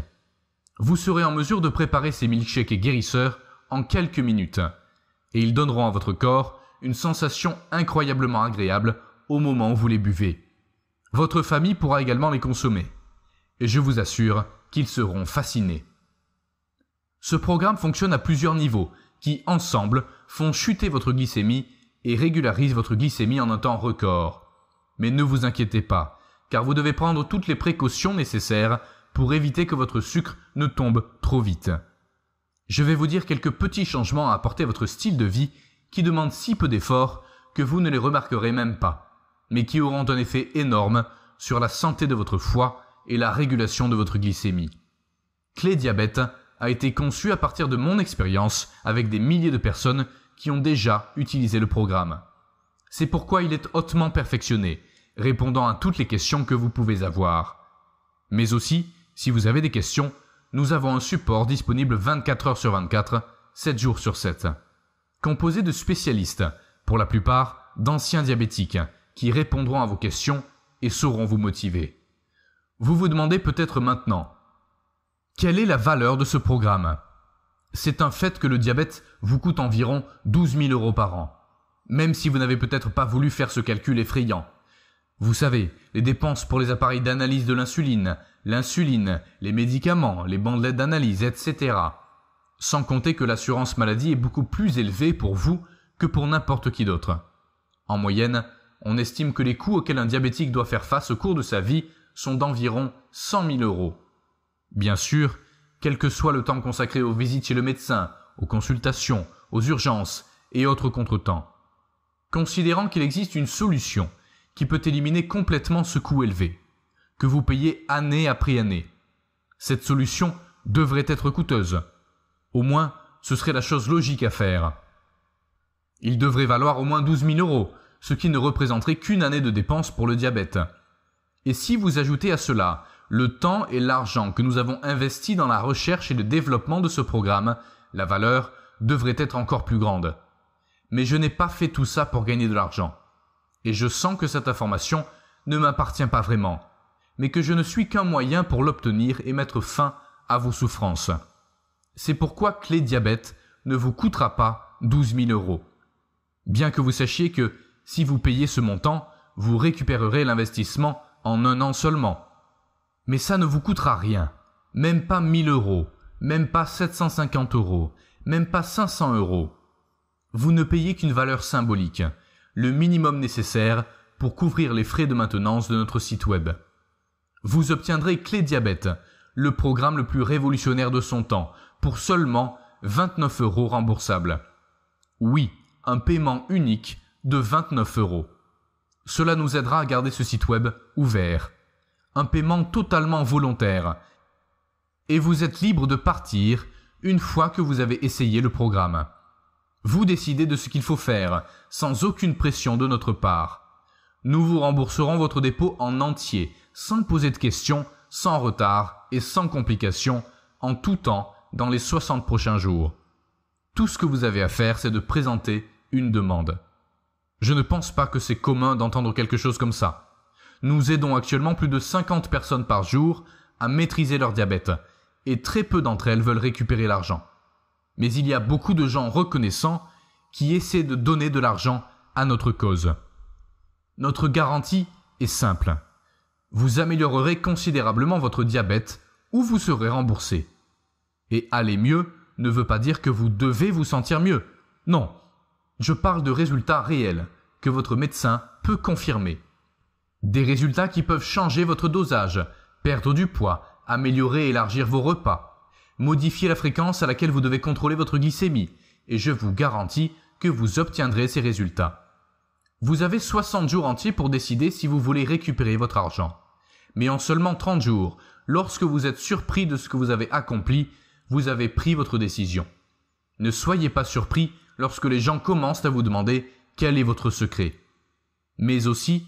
Vous serez en mesure de préparer ces milkshakes guérisseurs en quelques minutes, et ils donneront à votre corps une sensation incroyablement agréable au moment où vous les buvez. Votre famille pourra également les consommer, et je vous assure qu'ils seront fascinés. Ce programme fonctionne à plusieurs niveaux, qui, ensemble, font chuter votre glycémie et régularisent votre glycémie en un temps record. Mais ne vous inquiétez pas, car vous devez prendre toutes les précautions nécessaires pour éviter que votre sucre ne tombe trop vite. Je vais vous dire quelques petits changements à apporter à votre style de vie qui demandent si peu d'efforts que vous ne les remarquerez même pas, mais qui auront un effet énorme sur la santé de votre foie et la régulation de votre glycémie. Clé Diabète a été conçu à partir de mon expérience avec des milliers de personnes qui ont déjà utilisé le programme. C'est pourquoi il est hautement perfectionné, répondant à toutes les questions que vous pouvez avoir. Mais aussi, si vous avez des questions, nous avons un support disponible 24 heures sur 24, 7 jours sur 7. Composé de spécialistes, pour la plupart d'anciens diabétiques, qui répondront à vos questions et sauront vous motiver. Vous vous demandez peut-être maintenant, quelle est la valeur de ce programme ? C'est un fait que le diabète vous coûte environ 12 000 € par an, même si vous n'avez peut-être pas voulu faire ce calcul effrayant. Vous savez, les dépenses pour les appareils d'analyse de l'insuline, les médicaments, les bandelettes d'analyse, etc. Sans compter que l'assurance maladie est beaucoup plus élevée pour vous que pour n'importe qui d'autre. En moyenne, on estime que les coûts auxquels un diabétique doit faire face au cours de sa vie sont d'environ 100 000 €. Bien sûr, quel que soit le temps consacré aux visites chez le médecin, aux consultations, aux urgences et autres contretemps. Considérant qu'il existe une solution qui peut éliminer complètement ce coût élevé, que vous payez année après année. Cette solution devrait être coûteuse. Au moins, ce serait la chose logique à faire. Il devrait valoir au moins 12 000 €, ce qui ne représenterait qu'une année de dépenses pour le diabète. Et si vous ajoutez à cela le temps et l'argent que nous avons investis dans la recherche et le développement de ce programme, la valeur devrait être encore plus grande. Mais je n'ai pas fait tout ça pour gagner de l'argent. Et je sens que cette information ne m'appartient pas vraiment, mais que je ne suis qu'un moyen pour l'obtenir et mettre fin à vos souffrances. C'est pourquoi Clé Diabète ne vous coûtera pas 12 000 €. Bien que vous sachiez que, si vous payez ce montant, vous récupérerez l'investissement en 1 an seulement. Mais ça ne vous coûtera rien, même pas 1 000 €, même pas 750 €, même pas 500 €. Vous ne payez qu'une valeur symbolique, le minimum nécessaire pour couvrir les frais de maintenance de notre site web. Vous obtiendrez Clé Diabète, le programme le plus révolutionnaire de son temps, pour seulement 29 € remboursables. Oui, un paiement unique de 29 €. Cela nous aidera à garder ce site web ouvert. Un paiement totalement volontaire. Et vous êtes libre de partir une fois que vous avez essayé le programme. Vous décidez de ce qu'il faut faire, sans aucune pression de notre part. Nous vous rembourserons votre dépôt en entier, sans poser de questions, sans retard et sans complications, en tout temps dans les 60 prochains jours. Tout ce que vous avez à faire, c'est de présenter une demande. Je ne pense pas que c'est commun d'entendre quelque chose comme ça. Nous aidons actuellement plus de 50 personnes par jour à maîtriser leur diabète, et très peu d'entre elles veulent récupérer l'argent. Mais il y a beaucoup de gens reconnaissants qui essaient de donner de l'argent à notre cause. Notre garantie est simple. Vous améliorerez considérablement votre diabète ou vous serez remboursé. Et aller mieux ne veut pas dire que vous devez vous sentir mieux. Non, je parle de résultats réels que votre médecin peut confirmer. Des résultats qui peuvent changer votre dosage, perdre du poids, améliorer et élargir vos repas, modifier la fréquence à laquelle vous devez contrôler votre glycémie, et je vous garantis que vous obtiendrez ces résultats. Vous avez 60 jours entiers pour décider si vous voulez récupérer votre argent. Mais en seulement 30 jours, lorsque vous êtes surpris de ce que vous avez accompli, vous avez pris votre décision. Ne soyez pas surpris lorsque les gens commencent à vous demander quel est votre secret. Mais aussi,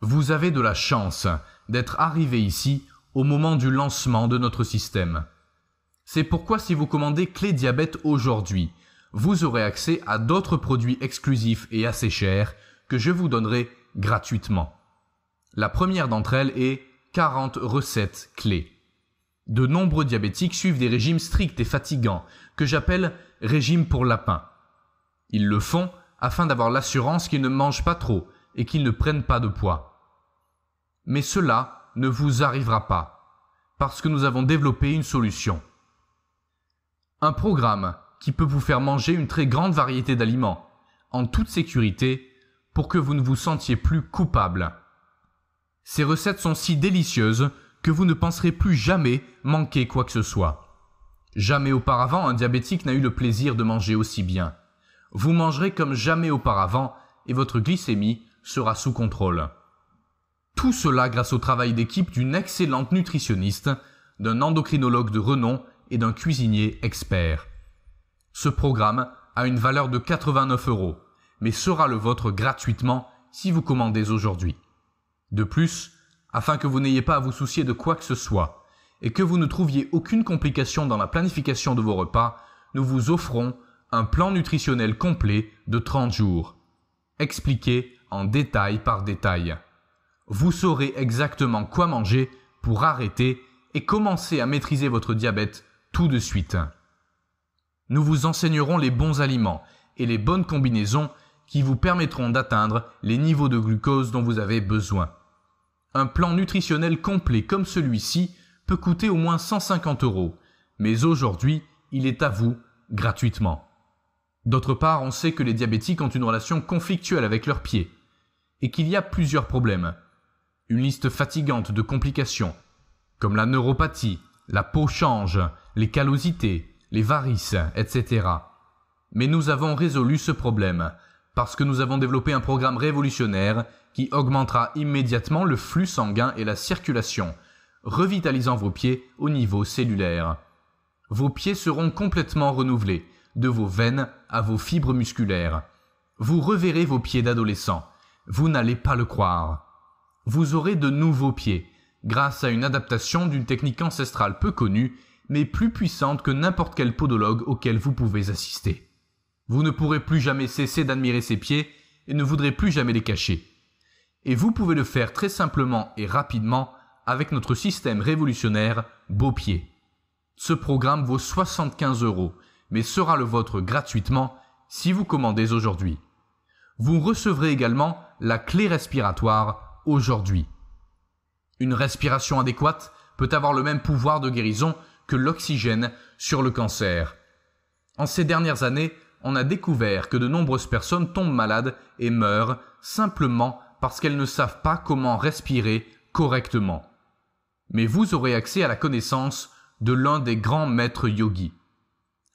vous avez de la chance d'être arrivé ici au moment du lancement de notre système. C'est pourquoi si vous commandez Clé Diabète aujourd'hui, vous aurez accès à d'autres produits exclusifs et assez chers que je vous donnerai gratuitement. La première d'entre elles est 40 recettes clés. De nombreux diabétiques suivent des régimes stricts et fatigants que j'appelle régime pour lapin. Ils le font afin d'avoir l'assurance qu'ils ne mangent pas trop et qu'ils ne prennent pas de poids. Mais cela ne vous arrivera pas parce que nous avons développé une solution. Un programme qui peut vous faire manger une très grande variété d'aliments, en toute sécurité, pour que vous ne vous sentiez plus coupable. Ces recettes sont si délicieuses que vous ne penserez plus jamais manquer quoi que ce soit. Jamais auparavant un diabétique n'a eu le plaisir de manger aussi bien. Vous mangerez comme jamais auparavant et votre glycémie sera sous contrôle. Tout cela grâce au travail d'équipe d'une excellente nutritionniste, d'un endocrinologue de renom et d'un cuisinier expert. Ce programme a une valeur de 89 €, mais sera le vôtre gratuitement si vous commandez aujourd'hui. De plus, afin que vous n'ayez pas à vous soucier de quoi que ce soit et que vous ne trouviez aucune complication dans la planification de vos repas, nous vous offrons un plan nutritionnel complet de 30 jours. Expliqué en détail par détail. Vous saurez exactement quoi manger pour arrêter et commencer à maîtriser votre diabète tout de suite. Nous vous enseignerons les bons aliments et les bonnes combinaisons qui vous permettront d'atteindre les niveaux de glucose dont vous avez besoin. Un plan nutritionnel complet comme celui-ci peut coûter au moins 150 €, mais aujourd'hui, il est à vous gratuitement. D'autre part, on sait que les diabétiques ont une relation conflictuelle avec leurs pieds et qu'il y a plusieurs problèmes. Une liste fatigante de complications, comme la neuropathie, la peau change, les callosités, les varices, etc. Mais nous avons résolu ce problème parce que nous avons développé un programme révolutionnaire qui augmentera immédiatement le flux sanguin et la circulation, revitalisant vos pieds au niveau cellulaire. Vos pieds seront complètement renouvelés, de vos veines à vos fibres musculaires. Vous reverrez vos pieds d'adolescent. Vous n'allez pas le croire. Vous aurez de nouveaux pieds, grâce à une adaptation d'une technique ancestrale peu connue, mais plus puissante que n'importe quel podologue auquel vous pouvez assister. Vous ne pourrez plus jamais cesser d'admirer ces pieds et ne voudrez plus jamais les cacher. Et vous pouvez le faire très simplement et rapidement avec notre système révolutionnaire Beau Pieds. Ce programme vaut 75 €, mais sera le vôtre gratuitement si vous commandez aujourd'hui. Vous recevrez également la clé respiratoire aujourd'hui. Une respiration adéquate peut avoir le même pouvoir de guérison que l'oxygène sur le cancer. En ces dernières années, on a découvert que de nombreuses personnes tombent malades et meurent simplement parce qu'elles ne savent pas comment respirer correctement. Mais vous aurez accès à la connaissance de l'un des grands maîtres yogis.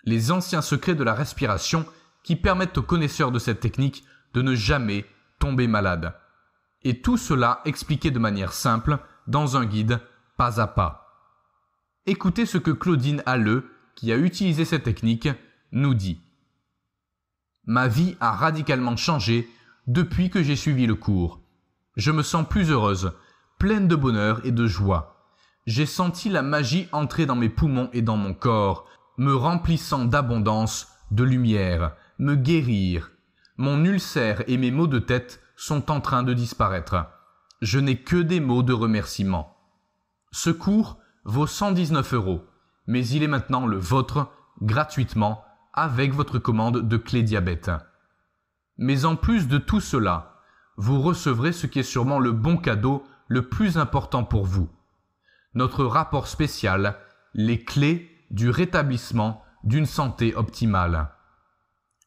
Les anciens secrets de la respiration qui permettent aux connaisseurs de cette technique de ne jamais tomber malade. Et tout cela expliqué de manière simple dans un guide pas à pas. Écoutez ce que Claudine Halleux, qui a utilisé cette technique, nous dit. Ma vie a radicalement changé depuis que j'ai suivi le cours. Je me sens plus heureuse, pleine de bonheur et de joie. J'ai senti la magie entrer dans mes poumons et dans mon corps, me remplissant d'abondance, de lumière, me guérir. Mon ulcère et mes maux de tête sont en train de disparaître. Je n'ai que des mots de remerciement. Ce cours vaut 119 €, mais il est maintenant le vôtre gratuitement avec votre commande de clé diabète. Mais en plus de tout cela, vous recevrez ce qui est sûrement le bon cadeau le plus important pour vous. Notre rapport spécial, les clés du rétablissement d'une santé optimale.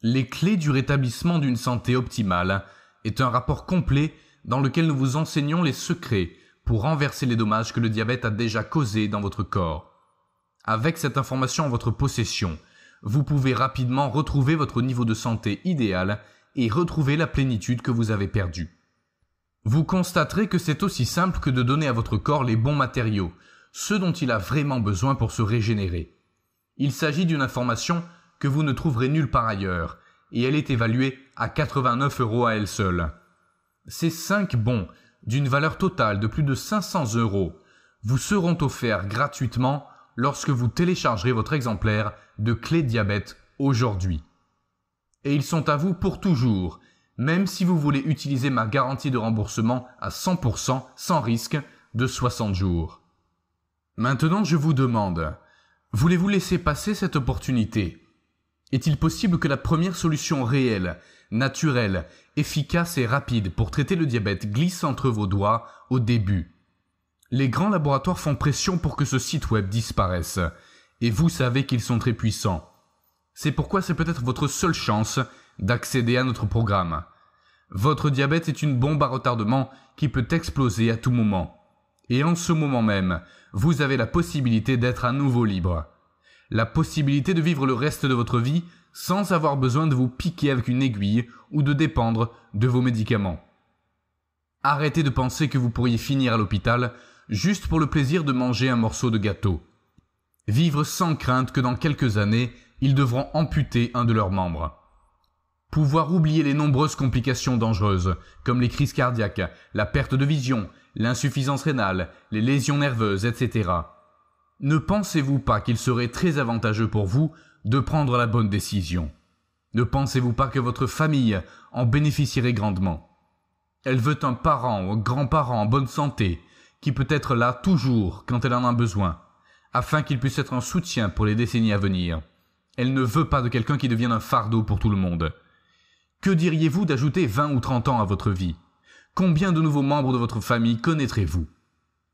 Les clés du rétablissement d'une santé optimale est un rapport complet dans lequel nous vous enseignons les secrets pour renverser les dommages que le diabète a déjà causés dans votre corps. Avec cette information en votre possession, vous pouvez rapidement retrouver votre niveau de santé idéal et retrouver la plénitude que vous avez perdue. Vous constaterez que c'est aussi simple que de donner à votre corps les bons matériaux, ceux dont il a vraiment besoin pour se régénérer. Il s'agit d'une information que vous ne trouverez nulle part ailleurs, et elle est évaluée à 89 € à elle seule. Ces 5 bons, d'une valeur totale de plus de 500 €, vous seront offerts gratuitement lorsque vous téléchargerez votre exemplaire de clé diabète aujourd'hui. Et ils sont à vous pour toujours, même si vous voulez utiliser ma garantie de remboursement à 100% sans risque de 60 jours. Maintenant, je vous demande, voulez-vous laisser passer cette opportunité? Est-il possible que la première solution réelle, naturelle, efficace et rapide pour traiter le diabète glisse entre vos doigts au début? Les grands laboratoires font pression pour que ce site web disparaisse, et vous savez qu'ils sont très puissants. C'est pourquoi c'est peut-être votre seule chance d'accéder à notre programme. Votre diabète est une bombe à retardement qui peut exploser à tout moment. Et en ce moment même, vous avez la possibilité d'être à nouveau libre. La possibilité de vivre le reste de votre vie sans avoir besoin de vous piquer avec une aiguille ou de dépendre de vos médicaments. Arrêtez de penser que vous pourriez finir à l'hôpital juste pour le plaisir de manger un morceau de gâteau. Vivre sans crainte que dans quelques années, ils devront amputer un de leurs membres. Pouvoir oublier les nombreuses complications dangereuses, comme les crises cardiaques, la perte de vision, l'insuffisance rénale, les lésions nerveuses, etc. Ne pensez-vous pas qu'il serait très avantageux pour vous de prendre la bonne décision? Ne pensez-vous pas que votre famille en bénéficierait grandement? Elle veut un parent ou un grand-parent en bonne santé, qui peut être là toujours quand elle en a besoin, afin qu'il puisse être un soutien pour les décennies à venir. Elle ne veut pas de quelqu'un qui devienne un fardeau pour tout le monde. Que diriez-vous d'ajouter 20 ou 30 ans à votre vie? Combien de nouveaux membres de votre famille connaîtrez-vous?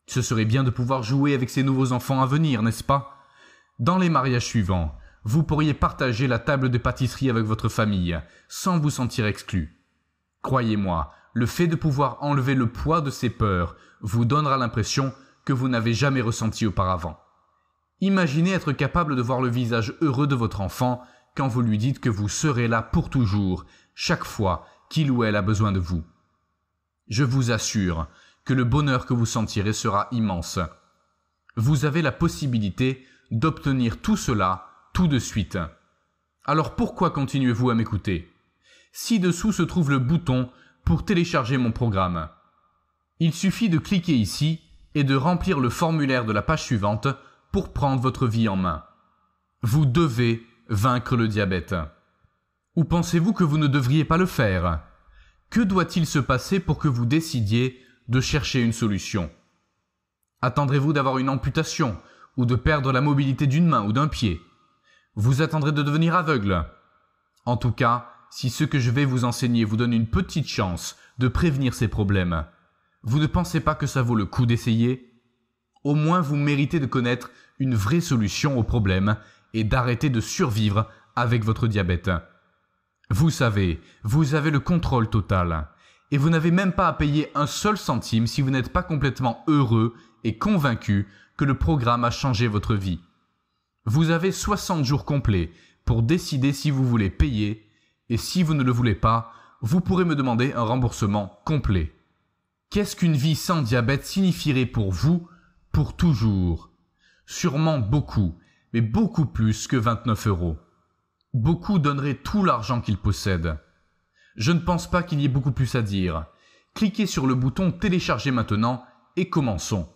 Ce serait bien de pouvoir jouer avec ces nouveaux enfants à venir, n'est-ce pas? Dans les mariages suivants, vous pourriez partager la table de pâtisserie avec votre famille, sans vous sentir exclu. Croyez-moi, le fait de pouvoir enlever le poids de ces peurs vous donnera l'impression que vous n'avez jamais ressenti auparavant. Imaginez être capable de voir le visage heureux de votre enfant quand vous lui dites que vous serez là pour toujours, chaque fois qu'il ou elle a besoin de vous. Je vous assure que le bonheur que vous sentirez sera immense. Vous avez la possibilité d'obtenir tout cela tout de suite. Alors pourquoi continuez-vous à m'écouter? Ci-dessous se trouve le bouton pour télécharger mon programme. Il suffit de cliquer ici et de remplir le formulaire de la page suivante pour prendre votre vie en main. Vous devez vaincre le diabète. Ou pensez-vous que vous ne devriez pas le faire? Que doit-il se passer pour que vous décidiez de chercher une solution? Attendrez-vous d'avoir une amputation ou de perdre la mobilité d'une main ou d'un pied? Vous attendrez de devenir aveugle? En tout cas, si ce que je vais vous enseigner vous donne une petite chance de prévenir ces problèmes, vous ne pensez pas que ça vaut le coup d'essayer? Au moins vous méritez de connaître une vraie solution au problème et d'arrêter de survivre avec votre diabète. Vous savez, vous avez le contrôle total et vous n'avez même pas à payer un seul centime si vous n'êtes pas complètement heureux et convaincu que le programme a changé votre vie. Vous avez 60 jours complets pour décider si vous voulez payer et si vous ne le voulez pas, vous pourrez me demander un remboursement complet. Qu'est-ce qu'une vie sans diabète signifierait pour vous, pour toujours? Sûrement beaucoup, mais beaucoup plus que 29 €. Beaucoup donneraient tout l'argent qu'ils possèdent. Je ne pense pas qu'il y ait beaucoup plus à dire. Cliquez sur le bouton « Télécharger maintenant » et commençons.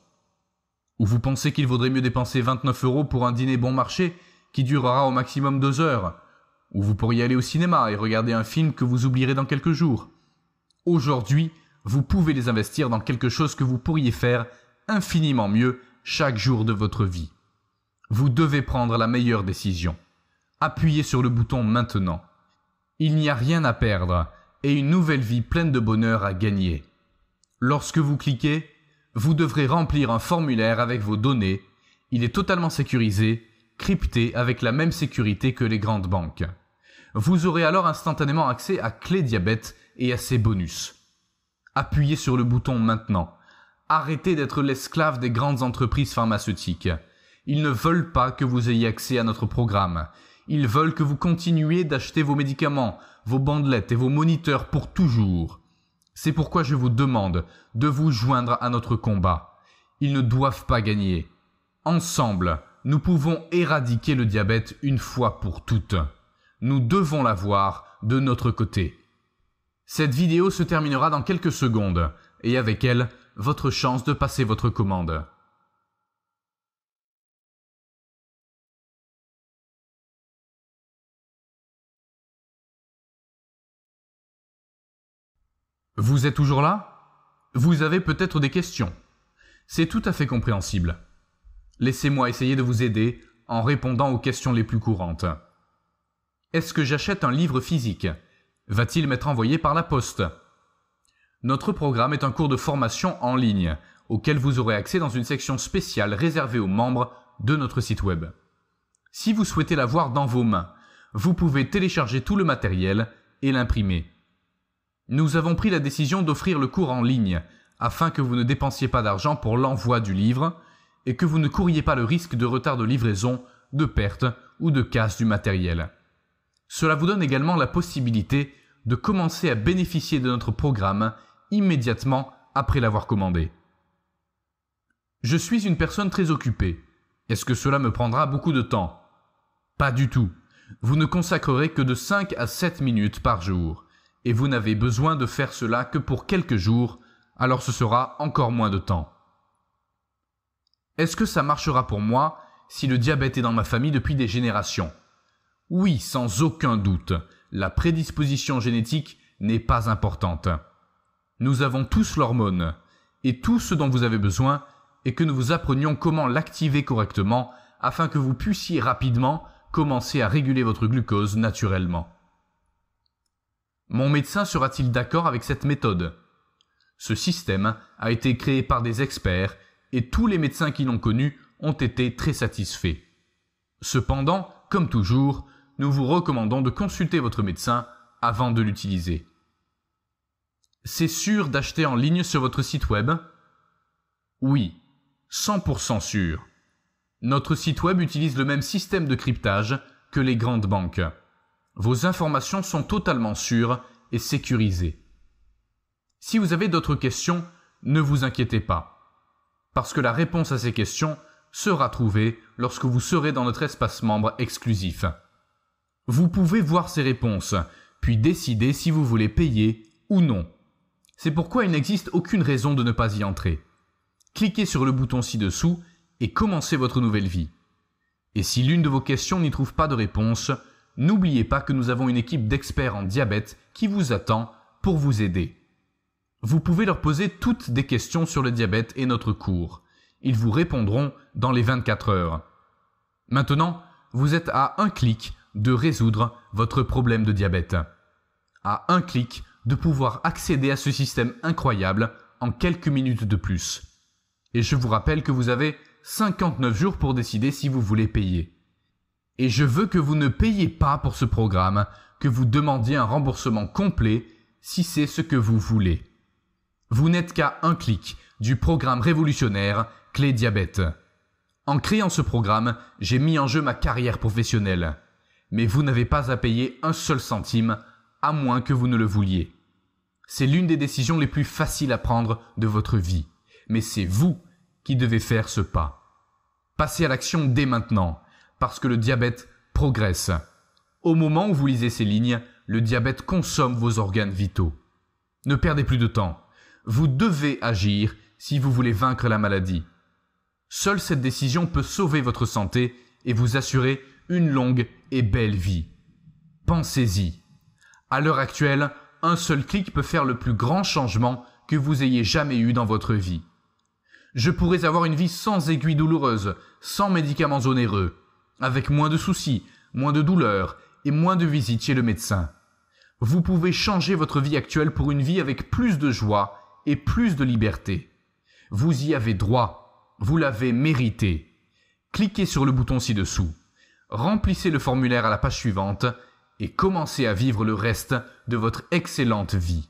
Ou vous pensez qu'il vaudrait mieux dépenser 29 € pour un dîner bon marché qui durera au maximum 2 heures? Ou vous pourriez aller au cinéma et regarder un film que vous oublierez dans quelques jours. Aujourd'hui, vous pouvez les investir dans quelque chose que vous pourriez faire infiniment mieux chaque jour de votre vie. Vous devez prendre la meilleure décision. Appuyez sur le bouton maintenant. Il n'y a rien à perdre et une nouvelle vie pleine de bonheur à gagner. Lorsque vous cliquez, vous devrez remplir un formulaire avec vos données. Il est totalement sécurisé, crypté avec la même sécurité que les grandes banques. Vous aurez alors instantanément accès à Clé Diabète et à ses bonus. Appuyez sur le bouton maintenant. Arrêtez d'être l'esclave des grandes entreprises pharmaceutiques. Ils ne veulent pas que vous ayez accès à notre programme. Ils veulent que vous continuiez d'acheter vos médicaments, vos bandelettes et vos moniteurs pour toujours. C'est pourquoi je vous demande de vous joindre à notre combat. Ils ne doivent pas gagner. Ensemble, nous pouvons éradiquer le diabète une fois pour toutes. Nous devons l'avoir de notre côté. Cette vidéo se terminera dans quelques secondes et avec elle, votre chance de passer votre commande. Vous êtes toujours là? Vous avez peut-être des questions. C'est tout à fait compréhensible. Laissez-moi essayer de vous aider en répondant aux questions les plus courantes. Est-ce que j'achète un livre physique? Va-t-il m'être envoyé par la poste? Notre programme est un cours de formation en ligne auquel vous aurez accès dans une section spéciale réservée aux membres de notre site web. Si vous souhaitez l'avoir dans vos mains, vous pouvez télécharger tout le matériel et l'imprimer. Nous avons pris la décision d'offrir le cours en ligne afin que vous ne dépensiez pas d'argent pour l'envoi du livre et que vous ne couriez pas le risque de retard de livraison, de perte ou de casse du matériel. Cela vous donne également la possibilité de commencer à bénéficier de notre programme immédiatement après l'avoir commandé. Je suis une personne très occupée. Est-ce que cela me prendra beaucoup de temps? Pas du tout. Vous ne consacrerez que de 5 à 7 minutes par jour. Et vous n'avez besoin de faire cela que pour quelques jours, alors ce sera encore moins de temps. Est-ce que ça marchera pour moi si le diabète est dans ma famille depuis des générations? Oui, sans aucun doute, la prédisposition génétique n'est pas importante. Nous avons tous l'hormone, et tout ce dont vous avez besoin est que nous vous apprenions comment l'activer correctement afin que vous puissiez rapidement commencer à réguler votre glucose naturellement. Mon médecin sera-t-il d'accord avec cette méthode? Ce système a été créé par des experts et tous les médecins qui l'ont connu ont été très satisfaits. Cependant, comme toujours, nous vous recommandons de consulter votre médecin avant de l'utiliser. C'est sûr d'acheter en ligne sur votre site web? Oui, 100% sûr. Notre site web utilise le même système de cryptage que les grandes banques. Vos informations sont totalement sûres et sécurisées. Si vous avez d'autres questions, ne vous inquiétez pas, parce que la réponse à ces questions sera trouvée lorsque vous serez dans notre espace membre exclusif. Vous pouvez voir ces réponses, puis décider si vous voulez payer ou non. C'est pourquoi il n'existe aucune raison de ne pas y entrer. Cliquez sur le bouton ci-dessous et commencez votre nouvelle vie. Et si l'une de vos questions n'y trouve pas de réponse, n'oubliez pas que nous avons une équipe d'experts en diabète qui vous attend pour vous aider. Vous pouvez leur poser toutes des questions sur le diabète et notre cours. Ils vous répondront dans les 24 heures. Maintenant, vous êtes à un clic de résoudre votre problème de diabète. À un clic de pouvoir accéder à ce système incroyable en quelques minutes de plus. Et je vous rappelle que vous avez 59 jours pour décider si vous voulez payer. Et je veux que vous ne payiez pas pour ce programme, que vous demandiez un remboursement complet si c'est ce que vous voulez. Vous n'êtes qu'à un clic du programme révolutionnaire Clé Diabète. En créant ce programme, j'ai mis en jeu ma carrière professionnelle. Mais vous n'avez pas à payer un seul centime, à moins que vous ne le vouliez. C'est l'une des décisions les plus faciles à prendre de votre vie. Mais c'est vous qui devez faire ce pas. Passez à l'action dès maintenant, parce que le diabète progresse. Au moment où vous lisez ces lignes, le diabète consomme vos organes vitaux. Ne perdez plus de temps. Vous devez agir si vous voulez vaincre la maladie. Seule cette décision peut sauver votre santé et vous assurer une longue et belle vie. Pensez-y. À l'heure actuelle, un seul clic peut faire le plus grand changement que vous ayez jamais eu dans votre vie. Je pourrais avoir une vie sans aiguilles douloureuses, sans médicaments onéreux, avec moins de soucis, moins de douleurs et moins de visites chez le médecin. Vous pouvez changer votre vie actuelle pour une vie avec plus de joie et plus de liberté. Vous y avez droit, vous l'avez mérité. Cliquez sur le bouton ci-dessous, remplissez le formulaire à la page suivante et commencez à vivre le reste de votre excellente vie.